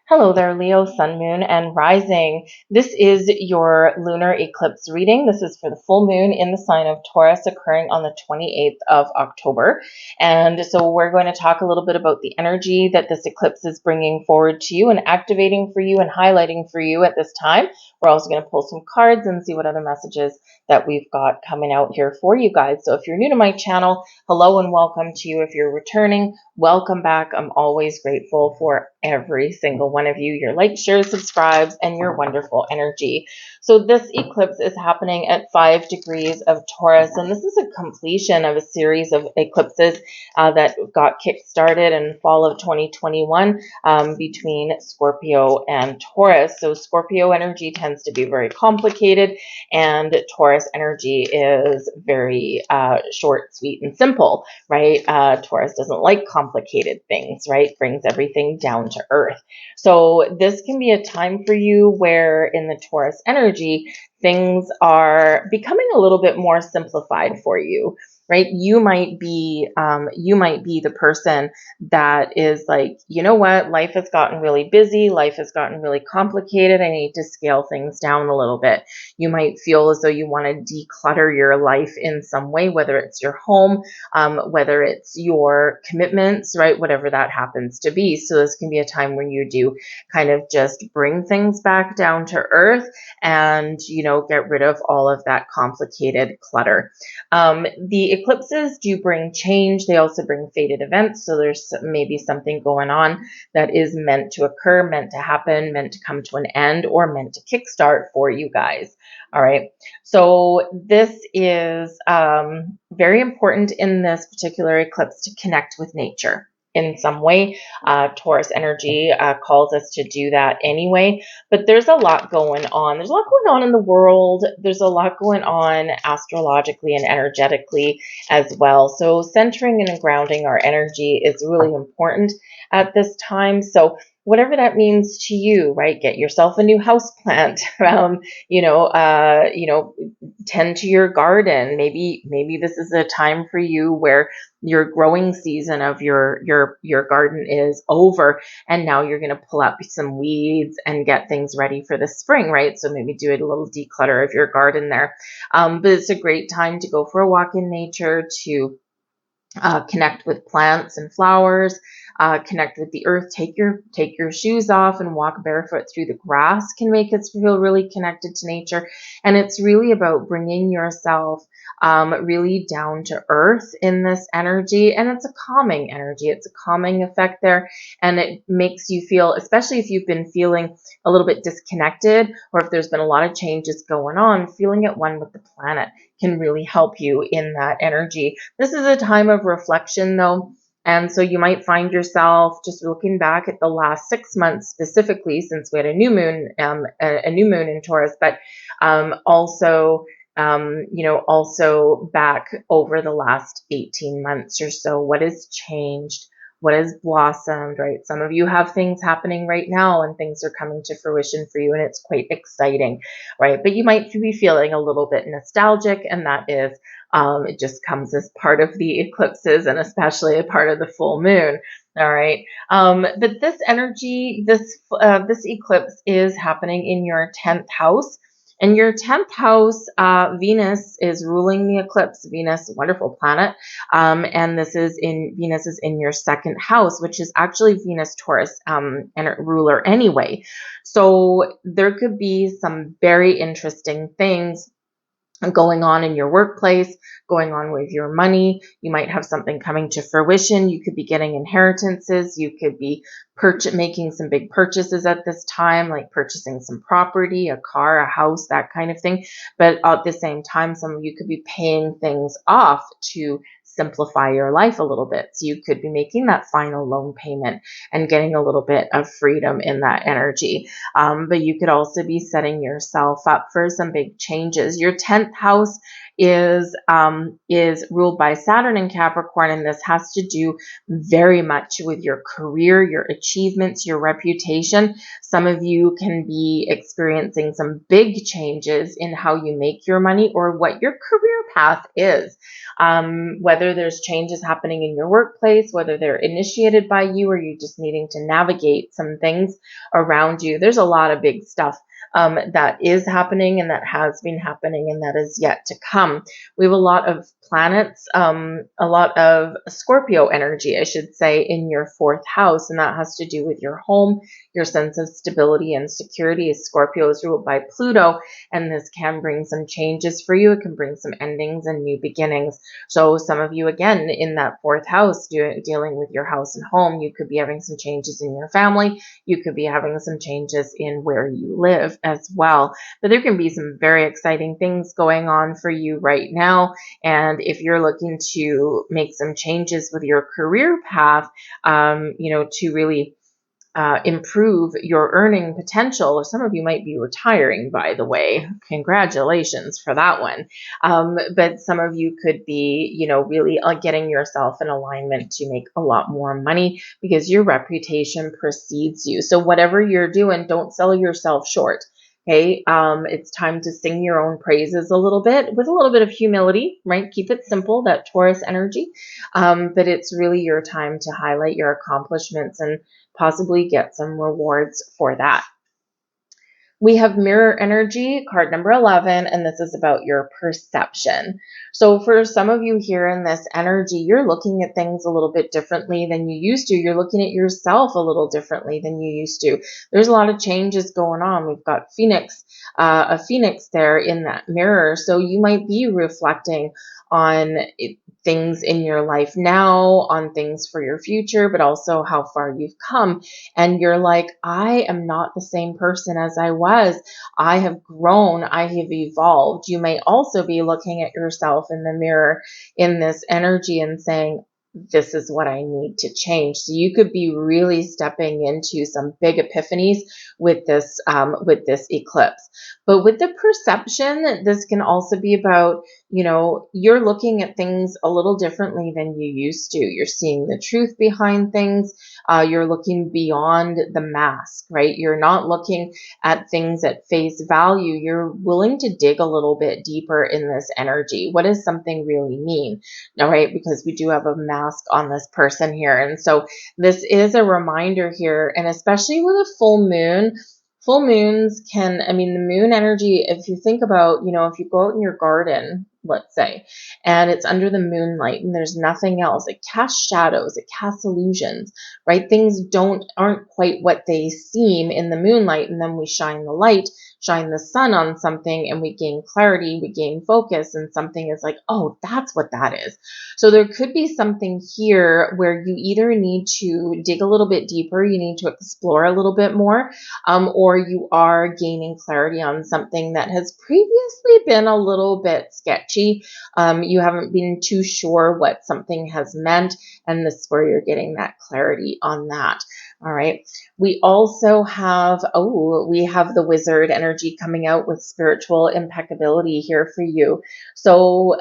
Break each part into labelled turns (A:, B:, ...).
A: Hello there, Leo, Sun, Moon, and Rising. This is your lunar eclipse reading. This is for the full moon in the sign of Taurus occurring on the 28th of October. And so we're going to talk a little bit about the energy that this eclipse is bringing forward to you and activating for you and highlighting for you at this time. We're also going to pull some cards and see what other messages that we've got coming out here for you guys. So if you're new to my channel, hello and welcome to you. If you're returning, welcome back. I'm always grateful for every single one of you, your likes, shares, subscribes, and your wonderful energy. So this eclipse is happening at 5 degrees of Taurus, and this is a completion of a series of eclipses that got kick-started in fall of 2021 between Scorpio and Taurus. So Scorpio energy tends to be very complicated, and Taurus energy is very short, sweet, and simple, right? Taurus doesn't like complicated things, right? Brings everything down to earth. So this can be a time for you where in the Taurus energy, things are becoming a little bit more simplified for you, right? You might be the person that is like, you know what, life has gotten really busy, life has gotten really complicated, I need to scale things down a little bit. You might feel as though you want to declutter your life in some way, whether it's your home, whether it's your commitments, right? Whatever that happens to be. So this can be a time when you do kind of just bring things back down to earth and, get rid of all of that complicated clutter. The eclipses do bring change. They also bring fated events. So there's maybe something going on that is meant to occur, meant to happen, meant to come to an end, or meant to kickstart for you guys. All right. So this is very important in this particular eclipse to connect with nature in some way. Taurus energy calls us to do that anyway, but there's a lot going on. There's a lot going on in the world. There's a lot going on astrologically and energetically as well. So centering and grounding our energy is really important at this time. So whatever that means to you, right? Get yourself a new house plant. Tend to your garden. Maybe this is a time for you where your growing season of your garden is over, and now you're going to pull up some weeds and get things ready for the spring, right? So maybe do a little declutter of your garden there. But it's a great time to go for a walk in nature, to connect with plants and flowers, connect with the earth. Take your shoes off and walk barefoot through the grass can make us feel really connected to nature. And it's really about bringing yourself really down to earth in this energy. And it's a calming energy. It's a calming effect there. And it makes you feel, especially if you've been feeling a little bit disconnected, or if there's been a lot of changes going on, feeling at one with the planet can really help you in that energy. This is a time of reflection though. And so you might find yourself just looking back at the last 6 months specifically, since we had a new moon in Taurus, but also back over the last 18 months or so. What has changed? What has blossomed, right? Some of you have things happening right now and things are coming to fruition for you, and it's quite exciting, right? But you might be feeling a little bit nostalgic, and that is, it just comes as part of the eclipses and especially a part of the full moon. All right. But this energy, this eclipse is happening in your 10th house. And your 10th house, Venus is ruling the eclipse. Venus, wonderful planet. And Venus is in your 2nd house, which is actually Venus Taurus ruler anyway. So there could be some very interesting things going on in your workplace, going on with your money. You might have something coming to fruition. You could be getting inheritances. You could be making some big purchases at this time, like purchasing some property, a car, a house, that kind of thing. But at the same time, some of you could be paying things off to simplify your life a little bit. So you could be making that final loan payment and getting a little bit of freedom in that energy. But you could also be setting yourself up for some big changes. Your 10th house is ruled by Saturn in Capricorn, and this has to do very much with your career, your achievements, your reputation. Some of you can be experiencing some big changes in how you make your money or what your career path is. Whether there's changes happening in your workplace, whether they're initiated by you or you're just needing to navigate some things around you. There's a lot of big stuff that is happening and that has been happening and that is yet to come. We have a lot of planets, a lot of Scorpio energy, I should say, in your fourth house, and that has to do with your home, your sense of stability and security. Scorpio is ruled by Pluto, and this can bring some changes for you. It can bring some endings and new beginnings. So some of you, again, in that fourth house, dealing with your house and home, you could be having some changes in your family. You could be having some changes in where you live as well. But there can be some very exciting things going on for you right now. And if you're looking to make some changes with your career path, to really improve your earning potential, or some of you might be retiring, by the way. Congratulations for that one. But some of you could be, really getting yourself in alignment to make a lot more money because your reputation precedes you. So whatever you're doing, don't sell yourself short. Okay, it's time to sing your own praises a little bit with a little bit of humility, right? Keep it simple, that Taurus energy. But it's really your time to highlight your accomplishments and possibly get some rewards for that. We have mirror energy, card number 11, and this is about your perception. So for some of you here in this energy, you're looking at things a little bit differently than you used to. You're looking at yourself a little differently than you used to. There's a lot of changes going on. We've got a phoenix there in that mirror. So you might be reflecting on things in your life now, on things for your future, but also how far you've come. And you're like, I am not the same person as I was. I have grown. I have evolved. You may also be looking at yourself in the mirror in this energy and saying, this is what I need to change. So you could be really stepping into some big epiphanies with this eclipse. But with the perception, this can also be about, you're looking at things a little differently than you used to. You're seeing the truth behind things. You're looking beyond the mask, right? You're not looking at things at face value. You're willing to dig a little bit deeper in this energy. What does something really mean? All right, because we do have a mask on this person here. And so this is a reminder here, and especially with a full moon, full moons the moon energy, if you think about, if you go out in your garden, let's say, and it's under the moonlight and there's nothing else, it casts shadows, it casts illusions, right? Things aren't quite what they seem in the moonlight, and then we shine the light, shine the sun on something, and we gain clarity, we gain focus, and something is like, oh, that's what that is. So there could be something here where you either need to dig a little bit deeper, you need to explore a little bit more, or you are gaining clarity on something that has previously been a little bit sketchy. You haven't been too sure what something has meant, and this is where you're getting that clarity on that. All right. We also have, we have the wizard energy coming out with spiritual impeccability here for you. So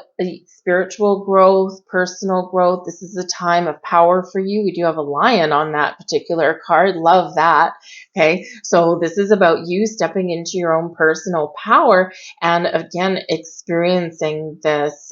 A: spiritual growth, personal growth, this is a time of power for you. We do have a lion on that particular card. Love that. Okay. So this is about you stepping into your own personal power and again, experiencing this,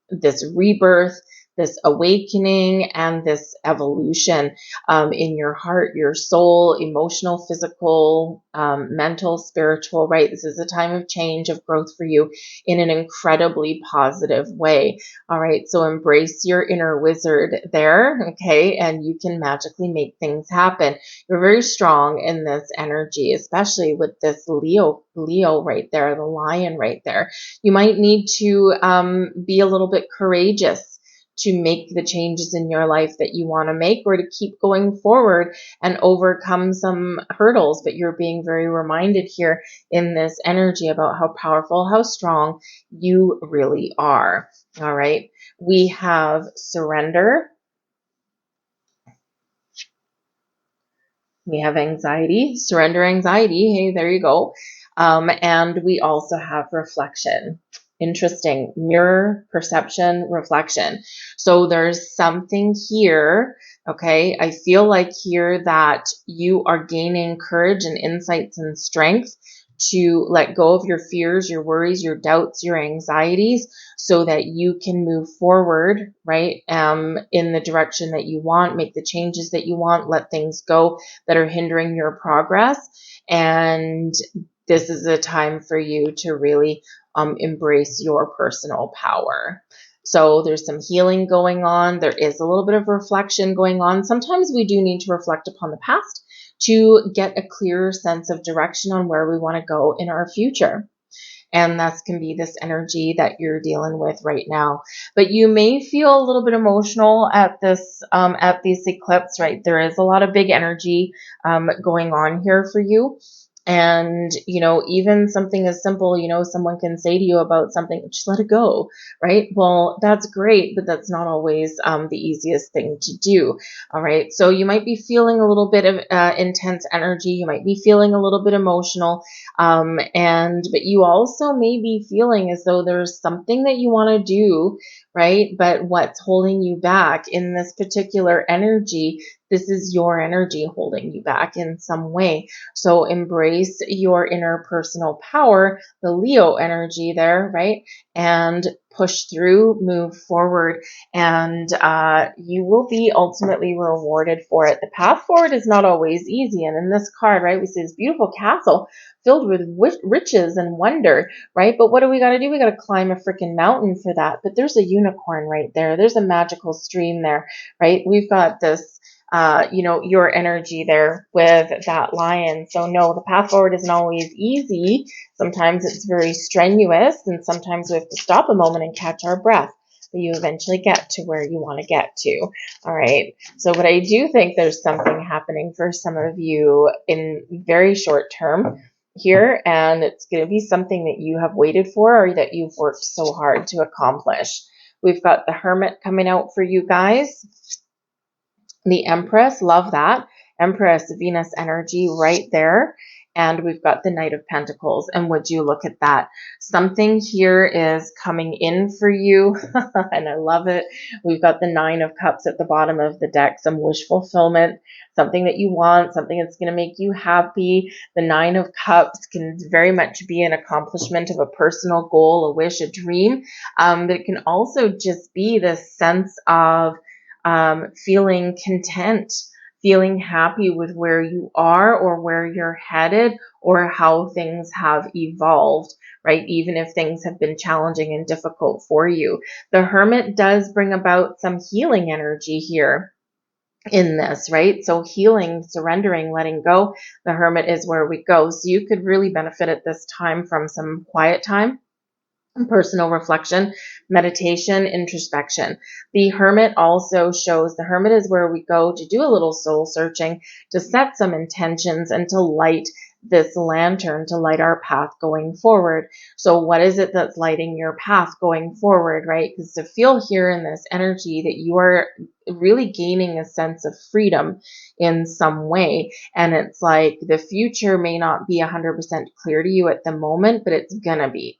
A: this rebirth, this awakening, and this evolution in your heart, your soul, emotional, physical, mental, spiritual, right? This is a time of change, of growth for you in an incredibly positive way. All right, so embrace your inner wizard there, okay? And you can magically make things happen. You're very strong in this energy, especially with this Leo right there, the lion right there. You might need to be a little bit courageous to make the changes in your life that you want to make, or to keep going forward and overcome some hurdles. But you're being very reminded here in this energy about how powerful, how strong you really are. All right. We have surrender. We have anxiety, surrender anxiety. Hey, there you go. And we also have reflection. Interesting. Mirror, perception, reflection. So there's something here. Okay. I feel like here that you are gaining courage and insights and strength to let go of your fears, your worries, your doubts, your anxieties, so that you can move forward, right? In the direction that you want, make the changes that you want, let things go that are hindering your progress. And this is a time for you to really embrace your personal power. So there's some healing going on. There is a little bit of reflection going on. Sometimes we do need to reflect upon the past to get a clearer sense of direction on where we want to go in our future. And that can be this energy that you're dealing with right now. But you may feel a little bit emotional at this eclipse, right? There is a lot of big energy going on here for you. And, even something as simple, someone can say to you about something, just let it go, right? Well, that's great, but that's not always the easiest thing to do. All right. So you might be feeling a little bit of intense energy. You might be feeling a little bit emotional. But you also may be feeling as though there's something that you want to do, right? But what's holding you back in this particular energy, this is your energy holding you back in some way. So embrace your inner personal power, the Leo energy there, right? And push through, move forward, and you will be ultimately rewarded for it. The path forward is not always easy. And in this card, right, we see this beautiful castle filled with riches and wonder, right? But what do we got to do? We got to climb a freaking mountain for that. But there's a unicorn right there. There's a magical stream there, right? We've got this your energy there with that lion. So no, the path forward isn't always easy. Sometimes it's very strenuous, and sometimes we have to stop a moment and catch our breath. But you eventually get to where you want to get to. All right. So, but I do think there's something happening for some of you in very short term here, and it's going to be something that you have waited for or that you've worked so hard to accomplish. We've got the Hermit coming out for you guys. The Empress, love that. Empress, Venus energy right there. And we've got the Knight of Pentacles. And would you look at that? Something here is coming in for you. And I love it. We've got the Nine of Cups at the bottom of the deck. Some wish fulfillment. Something that you want. Something that's going to make you happy. The Nine of Cups can very much be an accomplishment of a personal goal, a wish, a dream. But it can also just be this sense of feeling content, feeling happy with where you are or where you're headed or how things have evolved, right? Even if things have been challenging and difficult for you. The Hermit does bring about some healing energy here in this, right? So healing, surrendering, letting go. The Hermit is where we go. So you could really benefit at this time from some quiet time, personal reflection, meditation, introspection. The Hermit also shows the Hermit is where we go to do a little soul searching, to set some intentions and to light this lantern, to light our path going forward. So what is it that's lighting your path going forward, right? Because to feel here in this energy that you are really gaining a sense of freedom in some way. And it's like the future may not be 100% clear to you at the moment, but it's gonna be.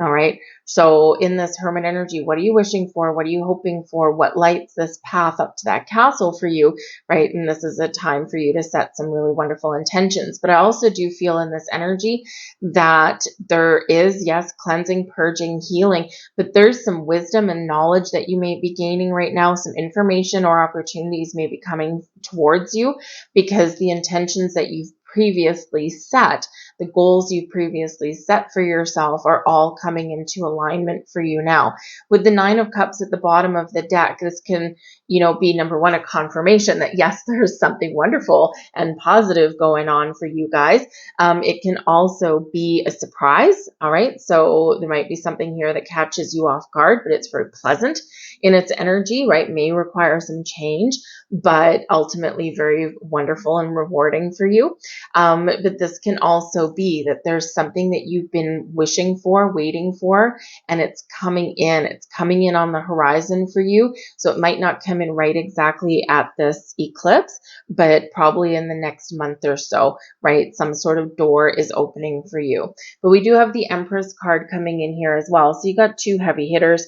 A: All right. So in this Hermit energy, what are you wishing for? What are you hoping for? What lights this path up to that castle for you? Right. And this is a time for you to set some really wonderful intentions. But I also do feel in this energy that there is, yes, cleansing, purging, healing, but there's some wisdom and knowledge that you may be gaining right now. Some information or opportunities may be coming towards you because the intentions that you've previously set, the goals you previously set for yourself are all coming into alignment for you now. With the Nine of Cups at the bottom of the deck, this can, be number one, a confirmation that yes, there's something wonderful and positive going on for you guys. It can also be a surprise. All right. So there might be something here that catches you off guard, but it's very pleasant in its energy, right, may require some change, but ultimately very wonderful and rewarding for you. But this can also be that there's something that you've been wishing for, waiting for, and it's coming in. It's coming in on the horizon for you. So it might not come in right exactly at this eclipse, but probably in the next month or so, right? Some sort of door is opening for you. But we do have the Empress card coming in here as well. So you got two heavy hitters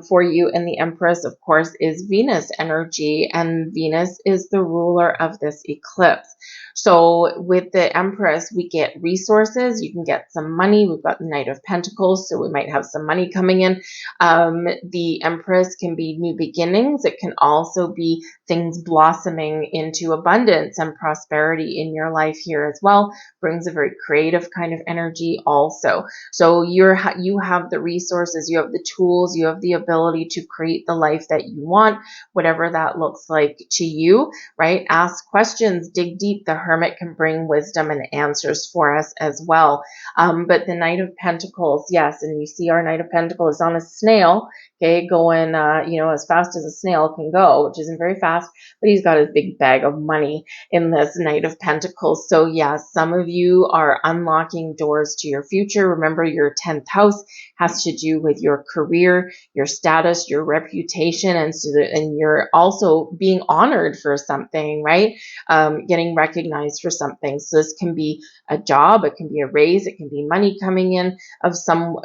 A: for you. And the Empress, of course, is Venus energy, and Venus is the ruler of this eclipse. So with the Empress, we get resources. You can get some money. We've got the Knight of Pentacles, so we might have some money coming in. The Empress can be new beginnings. It can also be things blossoming into abundance and prosperity in your life here as well. Brings a very creative kind of energy also. So you have the resources, you have the tools, you have the ability to create the life that you want, whatever that looks like to you, right? Ask questions, dig deep. The Hermit can bring wisdom and answers for us as well. But the Knight of Pentacles, yes, and you see our Knight of Pentacles on a snail, okay, going, as fast as a snail can go, which isn't very fast, but he's got his big bag of money in this Knight of Pentacles. So yes, some of you are unlocking doors to your future. Remember, your 10th house has to do with your career, your status, your reputation, and you're also being honored for something, right? Getting recognized for something. So this can be a job, it can be a raise, it can be money coming in of some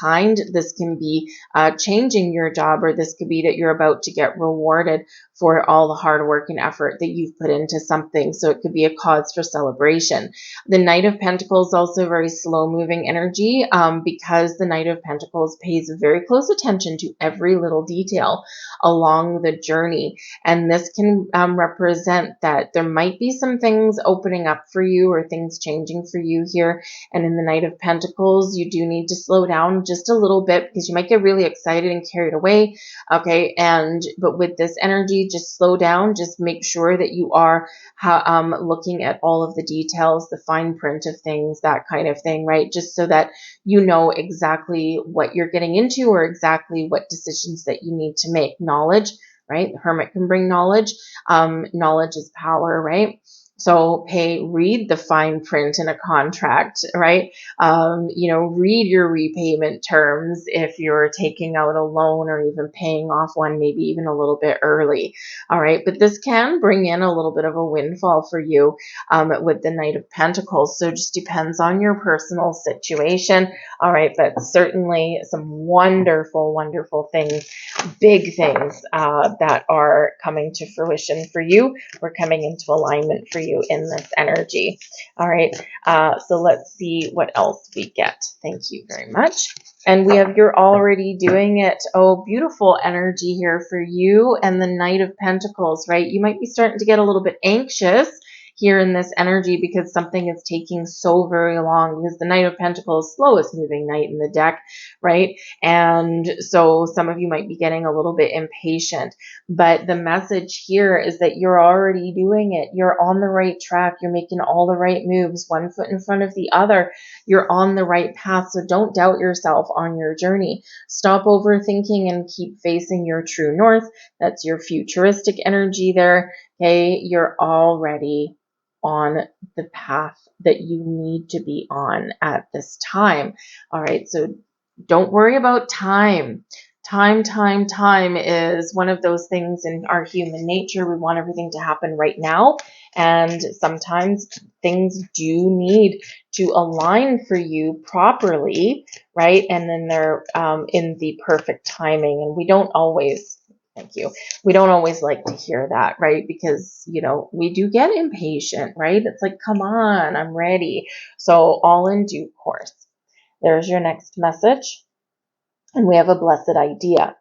A: kind. This can be changing your job, or this could be that you're about to get rewarded for all the hard work and effort that you've put into something. So it could be a cause for celebration. The Knight of Pentacles is also very slow moving energy because the Knight of Pentacles pays very close attention to every little detail along the journey. And this can represent that there might be some things opening up for you or things changing for you here. And in the Knight of Pentacles, you do need to slow down just a little bit because you might get really excited and carried away. Okay. But with this energy, just slow down. Just make sure that you are looking at all of the details, the fine print of things, that kind of thing, right? Just so that you know exactly what you're getting into or exactly what decisions that you need to make. Knowledge, right? The Hermit can bring knowledge. Knowledge is power, right? So read the fine print in a contract, right? Read your repayment terms if you're taking out a loan or even paying off one, maybe even a little bit early. All right. But this can bring in a little bit of a windfall for you with the Knight of Pentacles. So it just depends on your personal situation. All right. But certainly some wonderful, wonderful things, big things that are coming to fruition for you. We're coming into alignment for you in this energy. All right. So let's see what else we get. Thank you very much. And we have you're already doing it. Oh, beautiful energy here for you and the Knight of Pentacles, right? You might be starting to get a little bit anxious here in this energy because something is taking so very long, because the Knight of Pentacles is slowest moving knight in the deck, right? And so some of you might be getting a little bit impatient, but the message here is that you're already doing it. You're on the right track. You're making all the right moves, one foot in front of the other. You're on the right path. So don't doubt yourself on your journey. Stop overthinking and keep facing your true north. That's your futuristic energy there. Okay, you're already on the path that you need to be on at this time. All right, so don't worry about time. Time is one of those things in our human nature. We want everything to happen right now. And sometimes things do need to align for you properly, right? And then they're in the perfect timing. And we don't always, thank you, we don't always like to hear that, right? Because, we do get impatient, right? It's like, come on, I'm ready. So all in due course. There's your next message. And we have a blessed idea.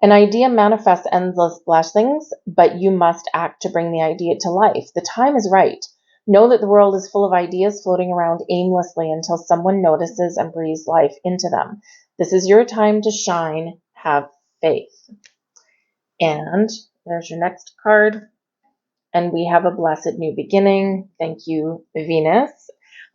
A: An idea manifests endless blessings, but you must act to bring the idea to life. The time is right. Know that the world is full of ideas floating around aimlessly until someone notices and breathes life into them. This is your time to shine. Have faith. And there's your next card. And we have a blessed new beginning. Thank you, Venus.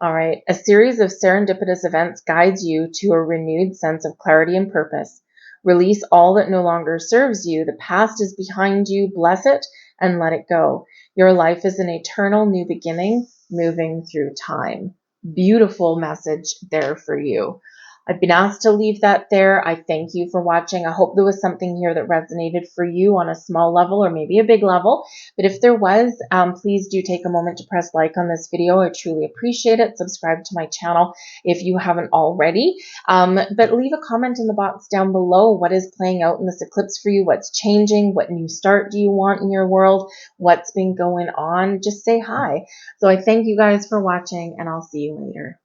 A: All right. A series of serendipitous events guides you to a renewed sense of clarity and purpose. Release all that no longer serves you. The past is behind you. Bless it and let it go. Your life is an eternal new beginning, moving through time. Beautiful message there for you. I've been asked to leave that there. I thank you for watching. I hope there was something here that resonated for you on a small level or maybe a big level. But if there was, please do take a moment to press like on this video. I truly appreciate it. Subscribe to my channel if you haven't already. But leave a comment in the box down below. What is playing out in this eclipse for you? What's changing? What new start do you want in your world? What's been going on? Just say hi. So I thank you guys for watching, and I'll see you later.